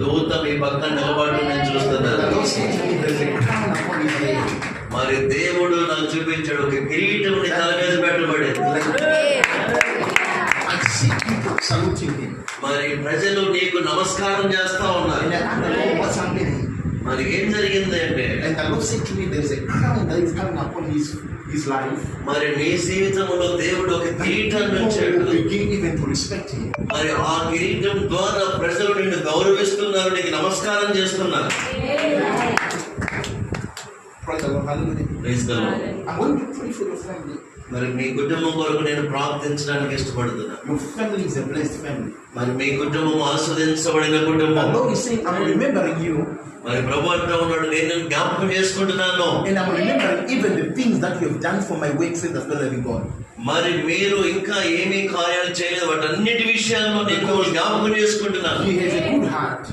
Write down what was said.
దూత మీ పక్కన నిలబడి నేను చూస్తున్నాను. The Lord said to me, there's a crown upon his head. మరి దేవుడు నాకు చూపించాడు, ఒక కిరీటం నీ తల మీద పెట్టబడింది. I see people saluting him. మరి ప్రజలు నీకు నమస్కారం చేస్తా ఉన్నారు. And I asked the Lord, what's happening? మరి ఏం జరిగింది అంటే, And the Lord said to me, there's a crown that is coming upon his life. మరి నీ జీవితంలో దేవుడు ఒక కిరీటాన్ని People ఉంచాడు. will begin even to respect him. మరి ఆ కిరీటం ద్వారా ప్రజలు నిన్ను గౌరవిస్తున్నారు, నీకు నమస్కారం చేస్తున్నారు. Praise the Lord. Hallelujah. Praise the Lord. I'm going to pray for your family. మరి మీ కుటుంబం కొరకు నేను ప్రార్థించడానికి ఇష్టపడుతున్నా. Your family is a blessed family. మరి మీ కుటుంబం ఆస్వాదించబడిన కుటుంబం. The Lord is saying, I'm remembering you. మరి ప్రభు అంటూ ఉన్నాడు, నేను నిన్ను జ్ఞాపకం చేసుకుంటున్నాను. And I'm remembering even the things that you have done for my work, says the Spirit of living God. మరి మీరు ఇంకా ఏమీ కార్యాలు చేయలేదు, వాటన్నిటి విషయాల్లో నేను జ్ఞాపకం చేసుకుంటున్నాను. He has a good heart.